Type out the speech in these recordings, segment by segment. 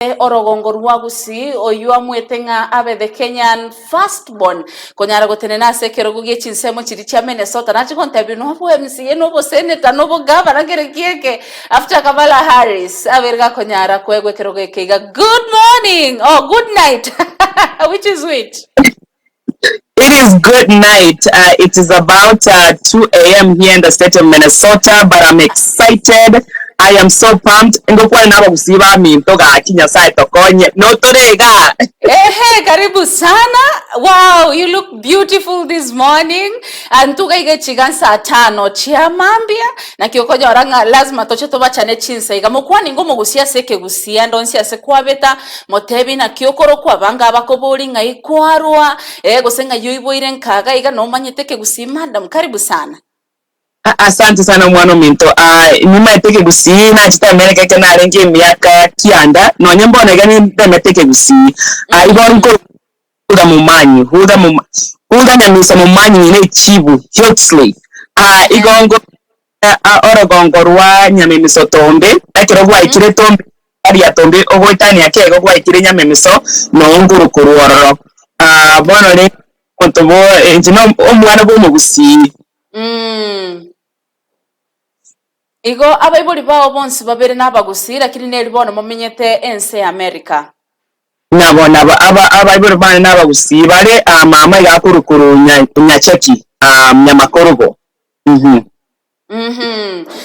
orogongo rwagusi oyua mwetenga abe the Kenyan firstborn konyara gotenena sekero gugie chinsemo chiri cha Minnesota nachi kontabi no bo MCA no bo senator no bo governor kieke after Kamala Harris aberga konyara kwegwe keroge keiga. Good morning or good night. Which is which? It is good night. It is about 2 a.m. here in the state of Minnesota, but I'm excited. I am so pumped. Hey, karibu sana. Wow, you look beautiful this morning. Antuga ige chigansa 5 chia mambia na kiokoja oranga lazima toche toba chane chinsa iga mokwani ngomo gusia seke gusia ndonsia sekwa beta motebi na kiokoro kwa banga abakobori nga ikwarwa gosenga yoiboire nkaga iga no manyeteke gusi. Madam, karibu sana. Asante sana mwana minto. Nima eteke gusi na chita Amerika kena rengi miaka kianda no nyembona gani demeteke gusi. Ibon ko Huldah Momanyi Hiltsley. Igongo orogongo rwa nyamemiso tombe akiro gwa ikire tombe ari atombe ogwetani akego gwa ikire nyamemiso no nguru kuruoro. Bono le kontobo enjino omwana bo mugusi. Igo abaibuli bawo bonsi babere n'abagusi lakini nelibona mumenyete ense America. Nabona abaibuli bana n'abagusi bale mama yakurukuru nyacheki nyamakorogo.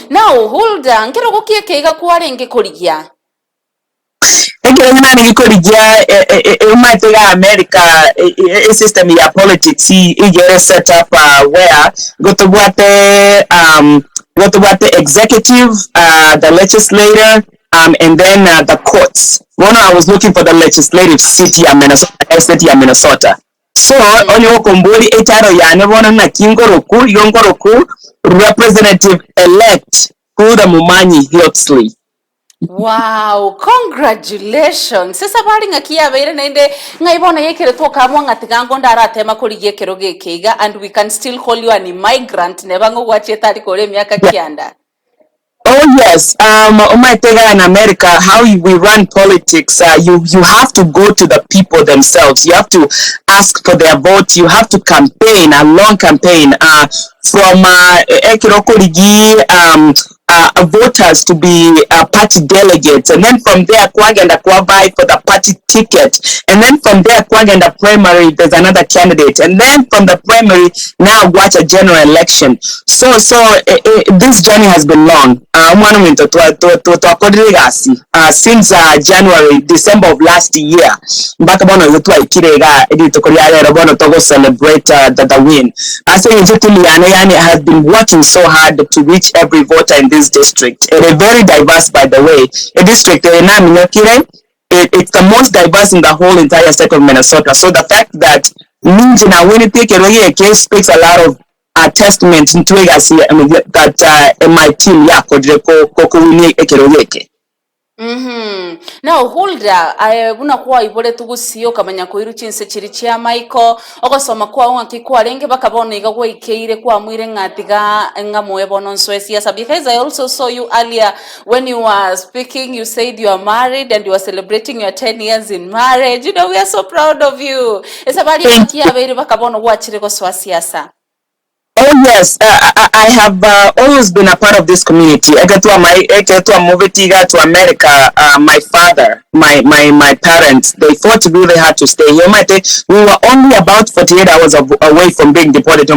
Now Huldah nkero gukieke iga kuarenge koligia. Ekero nani gikoligia umatega America system ya politics igere set up where gotobwate the executive, the legislator, and then the courts. One, I was looking for the legislative city of Minnesota. So, only okomboli etaro ya nebona na yongoroku representative-elect Huldah Momanyi Hiltsley. Wow, congratulations. Sasa bali ngakia bere nende ngaibona yekere toka mwanga tigango ndara tema koligie keroge keiga, and we can still call you an immigrant nebango wachetari kole miaka kianda. Oh yes, in America, how we run politics, you have to go to the people themselves. You have to ask for their vote. You have to campaign, a long campaign, from voters to be party delegates, and then from there kwagenda kwabai for the party ticket, and then from there kwagenda primary there's another candidate, and then from the primary now watch a general election. So this journey has been long. Since December of last year, to celebrate the win. I say has been working so hard to reach every voter in this district. It is very diverse, by the way. A district, it's the most diverse in the whole entire state of Minnesota. So the fact that Ninjina Winnipeg case speaks a lot of testament to that my team Now Huldah unakuwa ibole tugusiyo kamanya ko iruchinse chiri chia Michael ogosoma kwa wanki kwa renge bakabona igagwe ikeire kwa mwire ngatiga ngamoe bono Sweden. Because I also saw you earlier when you were speaking, you said you are married and you are celebrating your 10 years in marriage. You know, we are so proud of you. Esabali kia bere bakabona wachire go swasiasa. Oh yes, I have always been a part of this community. I got to move to America. My father, my parents, they fought really hard to stay here. We were only about 48 hours away from being deported to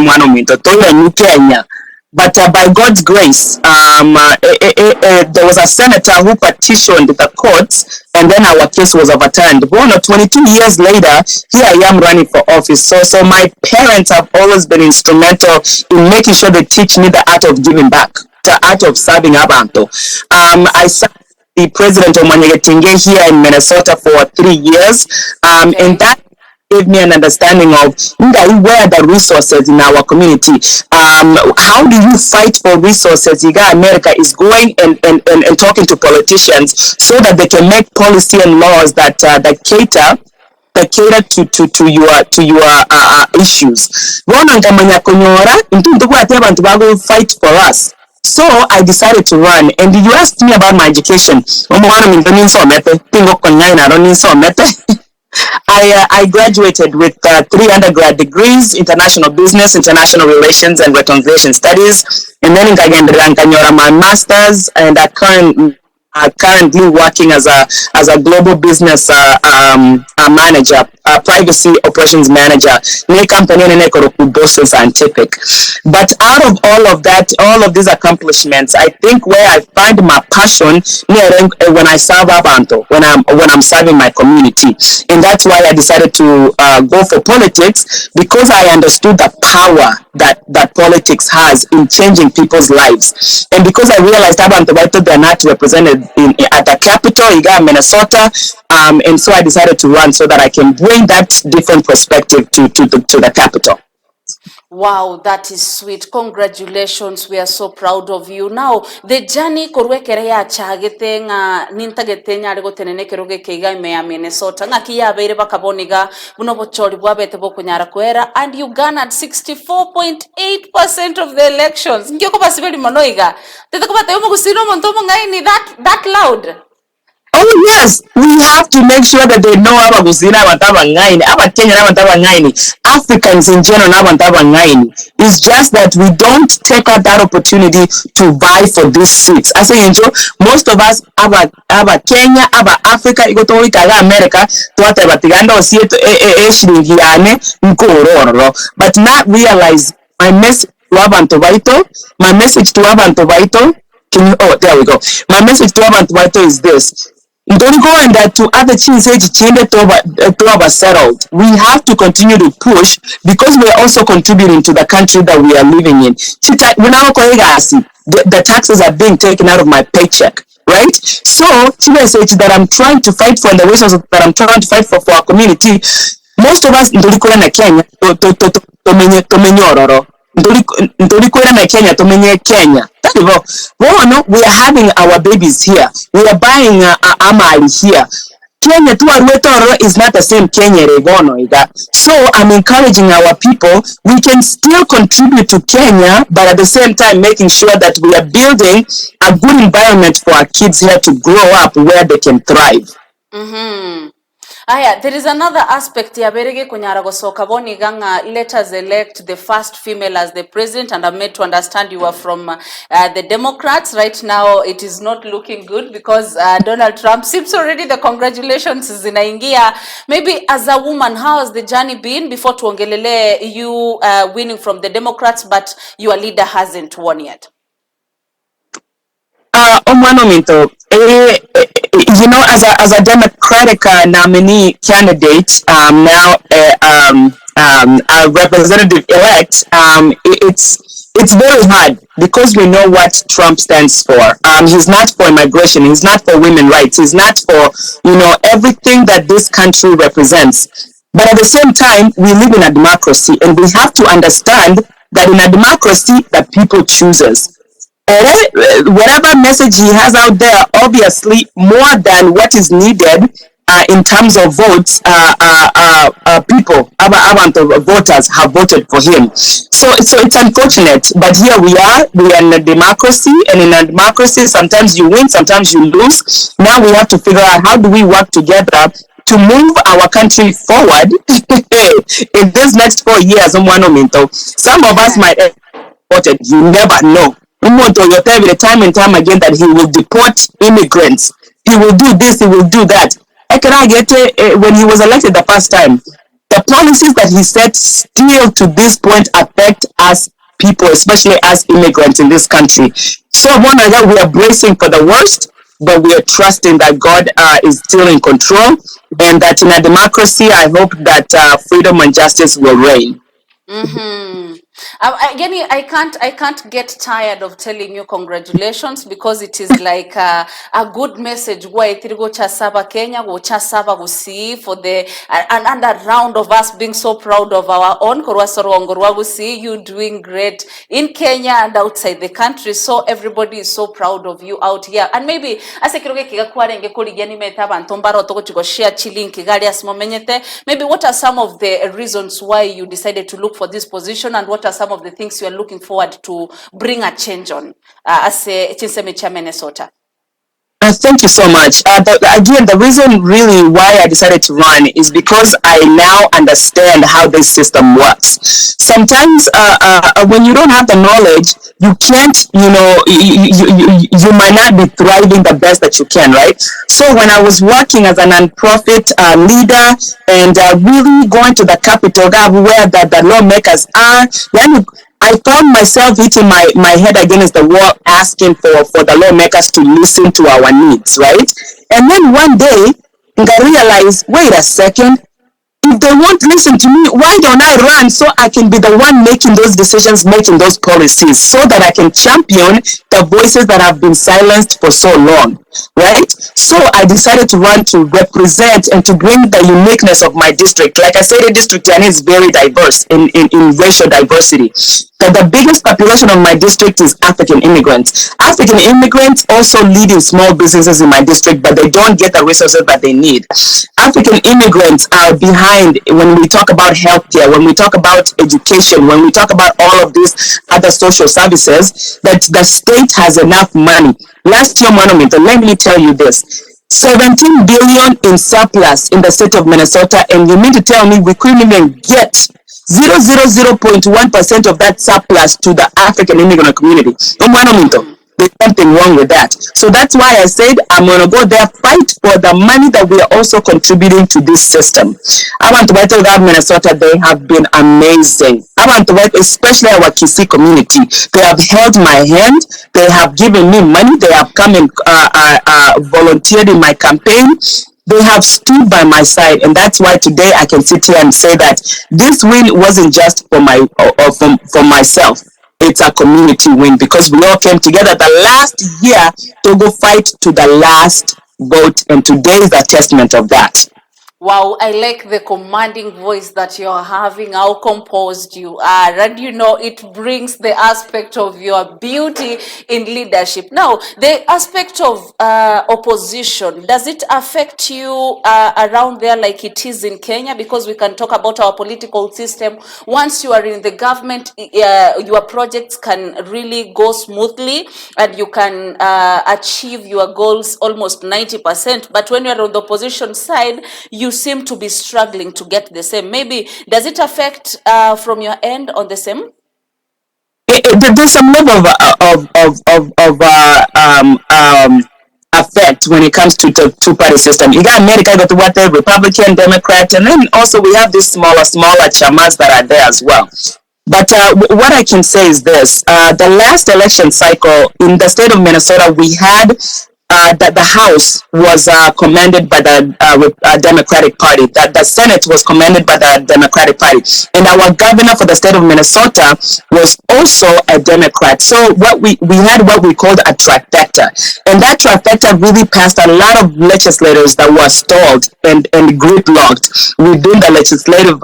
Kenya. But by God's grace, there was a senator who petitioned the courts, and then our case was overturned. 22 years later, here I am running for office. So my parents have always been instrumental in making sure they teach me the art of giving back, the art of serving Abantu. I served the president of Manyegetinge here in Minnesota for 3 years, and that gave me an understanding of where the resources in our community. How do you fight for resources? America is going and talking to politicians so that they can make policy and laws that cater to your issues. Fight for us. So I decided to run. And you asked me about my education. I graduated with 3 undergrad degrees: international business, international relations, and reconciliation studies. And then in my master's, and currently working as a global business manager, privacy operations manager. Ne company ne Boston Scientific. But out of all of these accomplishments, I think where I find my passion when I serve Abantu, when I'm serving my community, and that's why I decided to go for politics, because I understood the power that politics has in changing people's lives, and because I realized Abantu they're not represented at the capital, Minnesota, and so I decided to run so that I can bring that different perspective to the capital. Wow, that is sweet. Congratulations. We are so proud of you. Now, the journey korwekere ya chagete nga nintagete nyari gotenenekero gekeiga ime ya Minnesota nga kiyabeire bakaboniga buno bochori bwabete bokunyara kwera, and you garnered 64.8% of the elections. Ngiyoko basibeli monoiga. Tete kubata yomo kusino montomo ngaini that loud. Oh yes, we have to make sure that they know abaguzina abantabangaini, abakenya n'abantabangaini, Africans in general n'abantabangaini. It's just that we don't take out that opportunity to vie for these seats. As enjo, most of us aba Kenya, aba Africa, igotoika America, tuate batiganda osieto shilingi yane nkororo, but not realize my message to Abantu Baito, my message to Abantu Baito. There we go. My message to Abantu Baito is this. Don't go and to other things to settled. We have to continue to push, because we are also contributing to the country that we are living in. The taxes are being taken out of my paycheck, right? So that I'm trying to fight for, and the resources that I'm trying to fight for our community. Most of us in Kenya Kenya. We are having our babies here. We are buying amali here. Kenya is not the same Kenya Regono. So I'm encouraging our people, we can still contribute to Kenya, but at the same time making sure that we are building a good environment for our kids here to grow up where they can thrive. Mm-hmm. Aya, there is another aspect ya berege kunyara gosoka boni ganga, let us elect the first female as the president, and I'm made to understand you are from the Democrats. Right now it is not looking good because Donald Trump seems already the congratulations zinaingia. Maybe as a woman, how has the journey been before tuongelele you winning from the Democrats, but your leader hasn't won yet? As a Democratic nominee candidate, now a representative elect, it's very hard, because we know what Trump stands for. He's not for immigration. He's not for women's rights. He's not for everything that this country represents. But at the same time, we live in a democracy, and we have to understand that in a democracy, the people chooses. Whatever message he has out there, obviously more than what is needed in terms of votes, people, voters have voted for him. So it's unfortunate, but here we are in a democracy, and in a democracy, sometimes you win, sometimes you lose. Now we have to figure out, how do we work together to move our country forward in these next 4 years. Some of us might have voted, you never know. Time and time again that he will deport immigrants. He will do this, he will do that. When he was elected the first time, the policies that he set still to this point affect us people, especially as immigrants in this country. So we are bracing for the worst, but we are trusting that God is still in control, and that in a democracy, I hope that freedom and justice will reign. Mm-hmm. Again, I can't get tired of telling you congratulations, because it is like a good message. Go chasaba Kenya, go chasaba go see for the another round of us being so proud of our own. We see you doing great in Kenya and outside the country. So everybody is so proud of you out here. And maybe maybe what are some of the reasons why you decided to look for this position, and what are are some of the things you are looking forward to bring a change on as a Chinsemi cha Minnesota? Thank you so much. Again, the reason really why I decided to run is because I now understand how this system works. Sometimes when you don't have the knowledge, you can't, you might not be thriving the best that you can, right? So when I was working as a nonprofit leader and really going to the capital, where the lawmakers are, then I found myself hitting my head against the wall asking for the lawmakers to listen to our needs, right? And then one day, I realized, wait a second, if they won't listen to me, why don't I run so I can be the one making those decisions, making those policies, so that I can champion the voices that have been silenced for so long, right? So I decided to run to represent and to bring the uniqueness of my district. Like I said, the district is very diverse in racial diversity. But the biggest population of my district is African immigrants. African immigrants also lead in small businesses in my district, but they don't get the resources that they need. African immigrants are behind when we talk about healthcare, when we talk about education, when we talk about all of these other social services, that the state has enough money. Last year, Monumental, let me tell you this. 17 billion in surplus in the state of Minnesota, and you mean to tell me we couldn't even get 0.1% of that surplus to the African immigrant community? There's something wrong with that. So that's why I said I'm going to go there, fight for the money that we are also contributing to this system. I want to tell God, Minnesota, they have been amazing. I want to work, especially our Kisii community. They have held my hand. They have given me money. They have come and volunteered in my campaign. They have stood by my side, and that's why today I can sit here and say that this win wasn't just for for myself. It's a community win because we all came together the last year to go fight to the last vote, and today is a testament of that. Wow, I like the commanding voice that you're having, how composed you are, and it brings the aspect of your beauty in leadership. Now, the aspect of opposition, does it affect you around there like it is in Kenya? Because we can talk about our political system. Once you are in the government, your projects can really go smoothly and you can achieve your goals almost 90%. But when you're on the opposition side, you seem to be struggling to get the same. Maybe does it affect from your end on the same? There's some level of effect when it comes to the two-party system. You got America, you got what the Republican, Democrat, and then also we have these smaller chamas that are there as well. But what I can say is this: the last election cycle in the state of Minnesota, we had that the House was commanded by the Democratic Party, that the Senate was commanded by the Democratic Party, and our governor for the state of Minnesota was also a Democrat. So we had what we called a trifecta, and that trifecta really passed a lot of legislators that were stalled and gridlocked within the legislative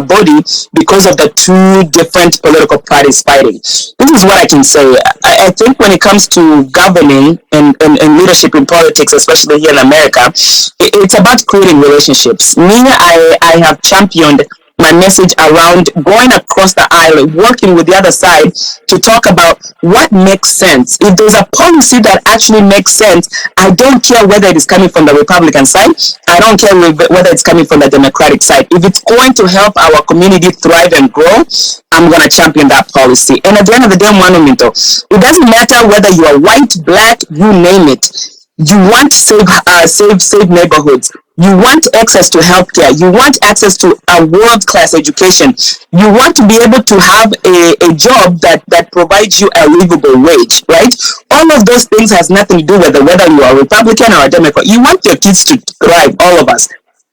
body because of the two different political parties fighting. This is what I can say. I think when it comes to governing and leadership in politics, especially here in America, it's about creating relationships. Me, I have championed my message around going across the aisle, working with the other side to talk about what makes sense. If there's a policy that actually makes sense, I don't care whether it is coming from the Republican side, I don't care whether it's coming from the Democratic side. If it's going to help our community thrive and grow, I'm going to champion that policy. And at the end of the day, it doesn't matter whether you are white, black, you name it. You want to save neighborhoods. You want access to healthcare. You want access to a world-class education. You want to be able to have a job that provides you a livable wage, right? All of those things has nothing to do with whether you are a Republican or a Democrat. You want your kids to thrive, all of us.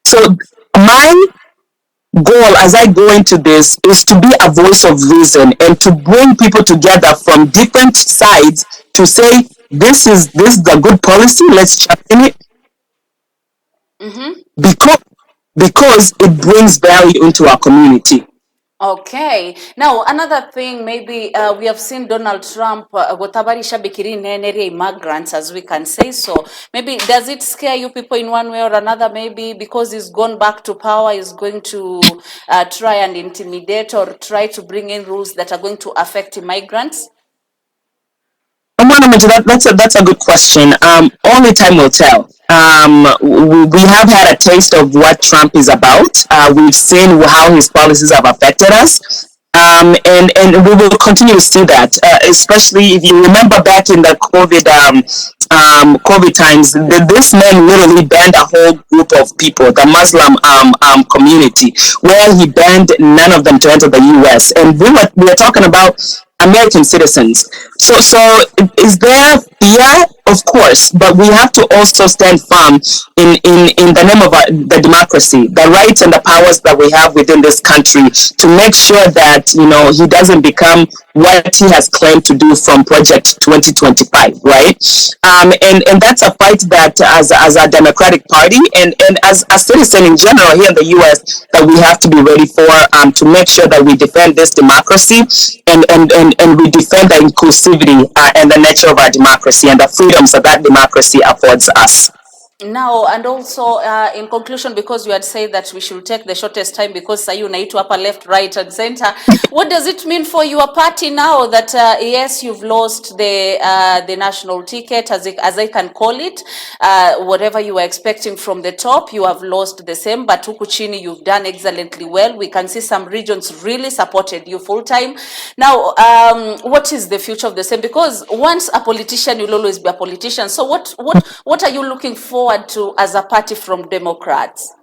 So my goal as I go into this is to be a voice of reason and to bring people together from different sides to say, this is the good policy, let's champion it. Because it brings value into our community. Okay. Now, another thing, maybe we have seen Donald Trump gotabarisha bikiri nene immigrants, as we can say so. Maybe does it scare you people in one way or another? Maybe because he's gone back to power, he's going to try and intimidate or try to bring in rules that are going to affect immigrants? That's a good question. Only time will tell. We have had a taste of what Trump is about. We've seen how his policies have affected us. And we will continue to see that, especially if you remember back in the COVID times, this man literally banned a whole group of people, the Muslim community, where he banned none of them to enter the U.S. And we were talking about American citizens. So is there fear? Of course, but we have to also stand firm in the name of the democracy, the rights and the powers that we have within this country, to make sure that he doesn't become what he has claimed to do from Project 2025, right? And that's a fight that as a Democratic Party and as a citizen in general here in the U.S. that we have to be ready for, to make sure that we defend this democracy and we defend the inclusivity and the nature of our democracy and the freedoms that democracy affords us. Now, and also in conclusion, because you had said that we should take the shortest time because Sayu Naitu upper left, right, and center. What does it mean for your party now that yes, you've lost the national ticket, as I can call it? Whatever you were expecting from the top, you have lost the same. But huku chini, you've done excellently well. We can see some regions really supported you full time. Now, what is the future of the same? Because once a politician, you'll always be a politician. So what are you looking forward to as a party from Democrats?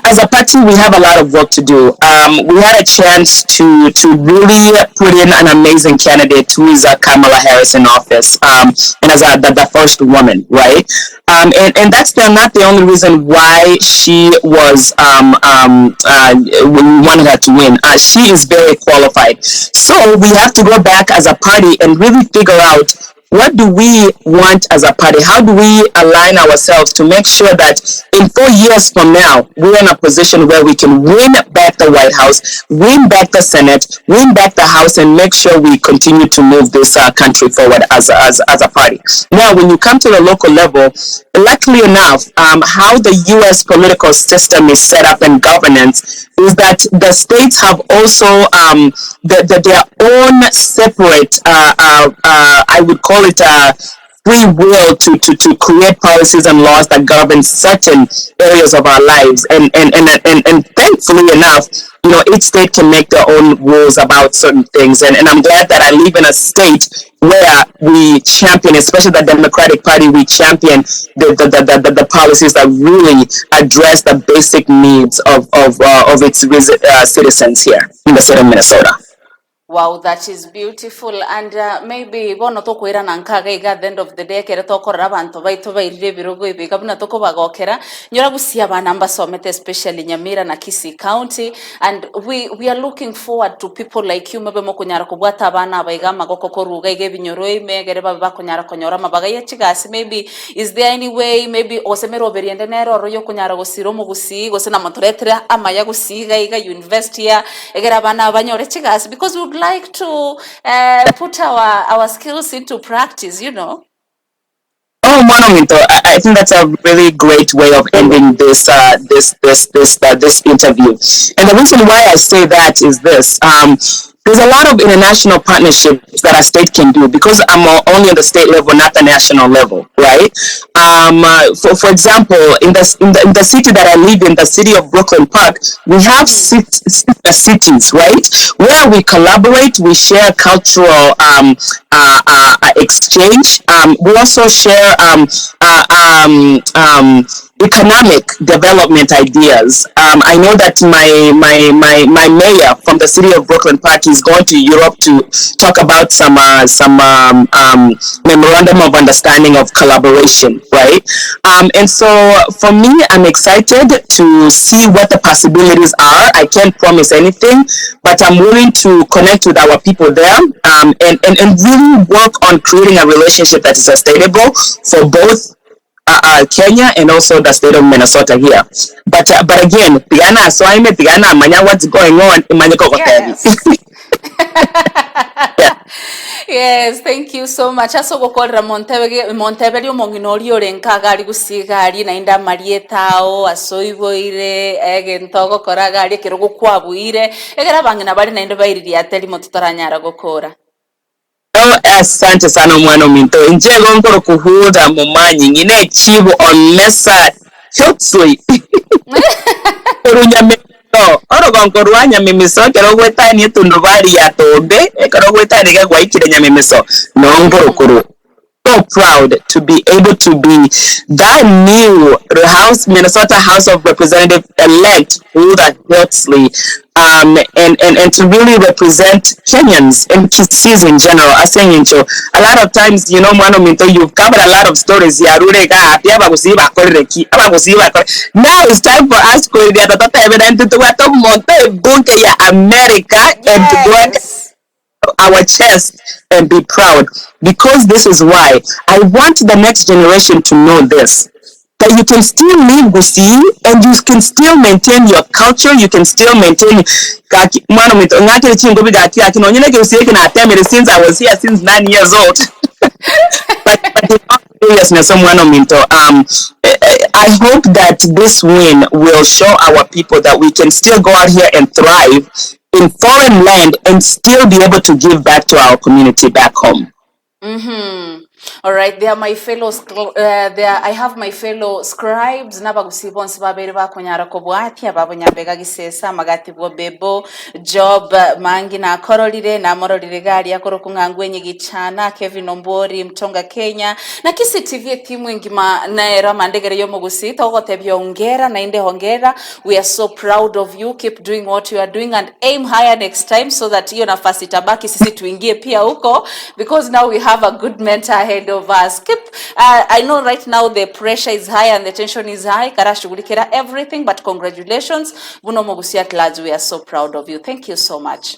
As a party, we have a lot of work to do. We had a chance to really put in an amazing candidate who is Kamala Harris in office, and as the first woman, right? And that's not the only reason why she was we wanted her to win. She is very qualified. So we have to go back as a party and really figure out, what do we want as a party? How do we align ourselves to make sure that in 4 years from now, we're in a position where we can win back the White House, win back the Senate, win back the House, and make sure we continue to move this country forward as a party. Now, when you come to the local level, luckily enough, how the U.S. political system is set up and governance is that the states have also their own separate, I would call it free will to create policies and laws that govern certain areas of our lives. And thankfully enough, each state can make their own rules about certain things. And I'm glad that I live in a state where we champion, especially the Democratic Party, we champion the policies that really address the basic needs of its citizens here in the state of Minnesota. Wow, that is beautiful. And maybe bono toko ira nankaga iga at the end of the day kere toko rabanto baito bairire birogo ibiga buna toko bagokera nyora gusia bana mbasomete especially Nyamira na Kisii County, and we are looking forward to people like you mebe mokunyara kubwata abana baiga magoko koruga ige binyoro imegere baba kunyara konyora mabaga yechigasi. Maybe is there any way maybe osemero beriende nero royo kunyara gusiro mu gusi gose na motoretre amaya gusiga iga university ya egera bana banyore chigasi, because we would like to put our skills into practice, Oh, Monumento, I think that's a really great way of ending this interview. And the reason why I say that is this. There's a lot of international partnerships that a state can do, because I'm only on the state level, not the national level, right? For example, in the city that I live in, the city of Brooklyn Park, we have cities, right, where we collaborate, we share cultural exchange. We also share economic development ideas. I know that my mayor from the city of Brooklyn Park is going to Europe to talk about some memorandum of understanding of collaboration, right? And so for me, I'm excited to see what the possibilities are. I can't promise anything, but I'm willing to connect with our people there, and really work on creating a relationship that is sustainable for both Kenya and also the state of Minnesota here. But again, Tigana so I Tigana manya what's going on in Manyako. Yes. Yeah. Yes, thank you so much. Aso gokorra Monteberi omongino ori orenkaga ari gusigari na inda marietao asoiboire egento gokora gari kirogo kwabuire egera bangina bari na indo bairiri ateli motutaranyara gokora. Oh, asante sana mwana minto njego nkoro kuhuda mumanyi ngine chibo on mesa Hiltsley Runyamiso orogongo rwa Nyamimiso kero gwetani tundu bari ya tombe kero gwetani ga gwaikire Nyamimiso no ngoro kuru. So proud to be able to be that new Minnesota House of Representative elect Huldah Hiltsley, and to really represent Kenyans and Kitsis in general. I say, a lot of times, Mano Minto, you've covered a lot of stories. Now it's time for us to go to America and to go our chest and be proud, because this is why I want the next generation to know this, that you can still live with you and you can still maintain your culture, you can still maintain since I was here since 9 years old. but I hope that this win will show our people that we can still go out here and thrive in foreign land and still be able to give back to our community back home. All right, they are my fellows. I have my fellow scribes. Nabagusibons babiri bakonyara kobwati ababonyambega gisesa magati bwo bebo job mangi na korolire na morolire gari yakoro kungangwenye gicana Kevin Ombori Mtonga Kenya na Kisi TV timu ngima na era mandegere yo mugusita ogote byongera na inde hongera. We are so proud of you. Keep doing what you are doing and aim higher next time so that hiyo nafasi tabaki sisi tuingie pia huko, because now we have a good mentor ahead of us. I know right now the pressure is high and the tension is high. Karashughulikira everything, but congratulations. Buno Mogusiat lads, we are so proud of you. Thank you so much.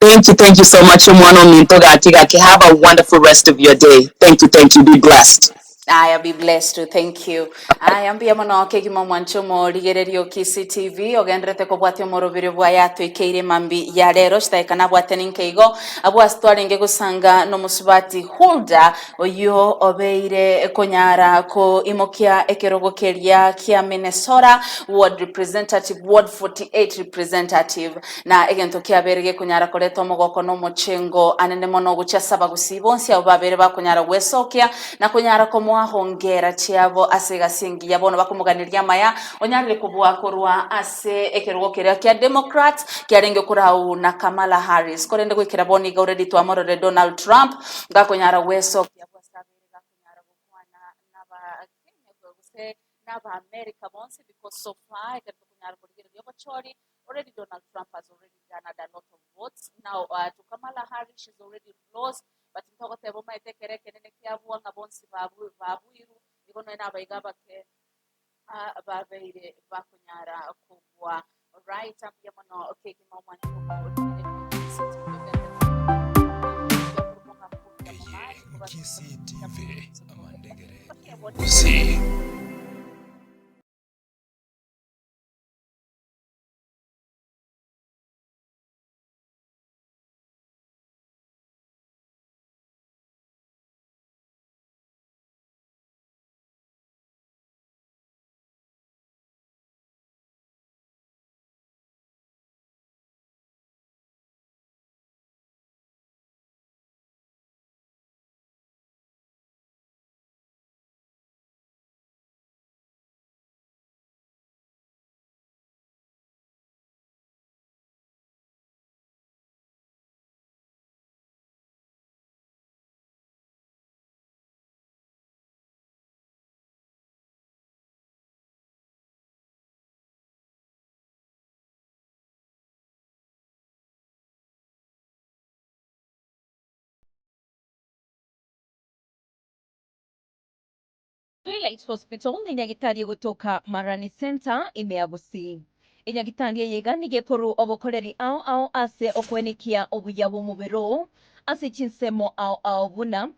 Thank you so much. Have a wonderful rest of your day. Thank you. Be blessed. I be blessed too. Thank you. I am bia mono kegima mwanchomo ligererio Kisi TV ogendrete ko bwatyo morobire bwa yato ikeire mambi ya rero shitaikana bwateni nkeigo abwa stwaringe gusanga no musubati Huldah oyo obeire konyara ko imokia ekerogokeria kia Minnesota ward representative ward 48 representative na egento kia berege konyara koleto mogoko no mochengo anene mono guchasaba gusibonsi abo babere bakonyara gwesokia na konyara ko hongera chiabo ase gasingi yabono bakumuganiria maya onyarire kubwa korwa ase ekerogokeria kia Democrat kiarenge kurau na Kamala Harris korende gwikira boni ga already to amorore Donald Trump gakonyara weso kia bwasabire gakonyara gukwana naba Kenya gose naba America bonse, because so far ekakonyara kugira yobochori already Donald Trump has already garnered a lot of votes. Now to Kamala Harris, she's already lost. But ntoko tebo maitekere kenene kiabu nga bonsi babuiru ikono ena baigaba ke babeire bakunyara kubwa. Right, ambia mono okay kimomwa Kisi TV amandegere. Twilight Hospital ni nyagitari gutoka Marani Center imeabusi. Inyagitari yeganige koru obokoreri ao ase okwenikia obuya bumubiro ase chinsemo ao buna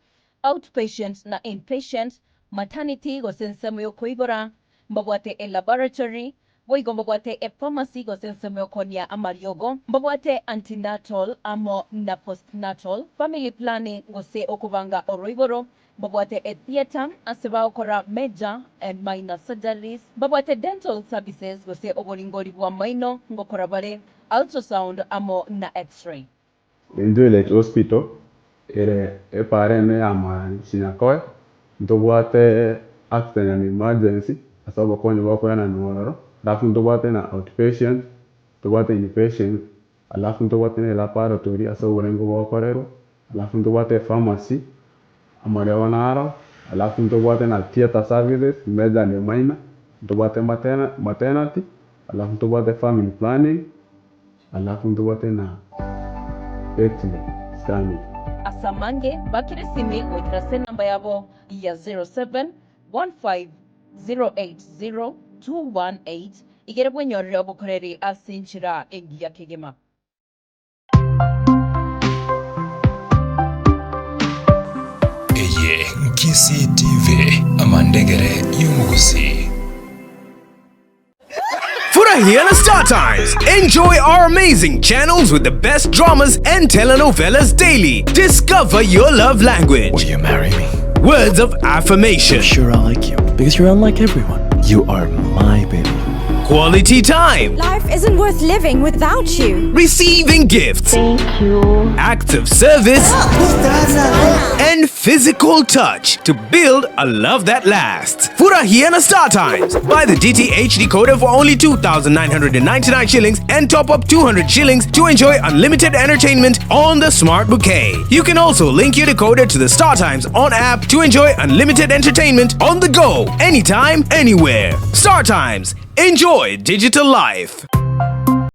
outpatient na inpatient maternity gosensemo yokoibora mbabwate e laboratory boigo mbabwate e pharmacy gosensemo yokonia amariogo mbabwate antenatal amo na postnatal family planning gose okubanga oroiboro mbabwate e theater aseba okora major and minor surgeries mbabwate dental services gose oboringori bwa maino ngokora bare ultrasound amo na x-ray Village Hospital ere parene ama sinakoe ntobwate accident and emergency asaba konyo bako yana nuoro alafu ntobwate na outpatient ntobwate inpatient alafu ntobwate na laboratory asaba urengo bakorero alafu ntobwate pharmacy amarewa naro alafu ntobwate na theater services major and minor ntobwate maternity alafu ntobwate family planning alafu ntobwate na Scanning. Asamange bakire simi otrase namba yabo ya 0715080218 igere bwenyorere obukoreri asinchira engia kigema. Eye Nkisi TV amandegere y'umugusi. Furahia na Star Times. Enjoy our amazing channels with the best dramas and telenovelas daily. Discover your love language. Will you marry me? Words of affirmation. I'm sure I like you. Because you're unlike everyone. You are my baby. Quality time. Life isn't worth living without you. Receiving gifts. Thank you. Acts of service. And physical touch to build a love that lasts. Furahia na Star Times. Buy the DTH decoder for only 2,999 shillings and top up 200 shillings to enjoy unlimited entertainment on the Smart Bouquet. You can also link your decoder to the Star Times on app to enjoy unlimited entertainment on the go, anytime, anywhere. Star Times. Enjoy digital life.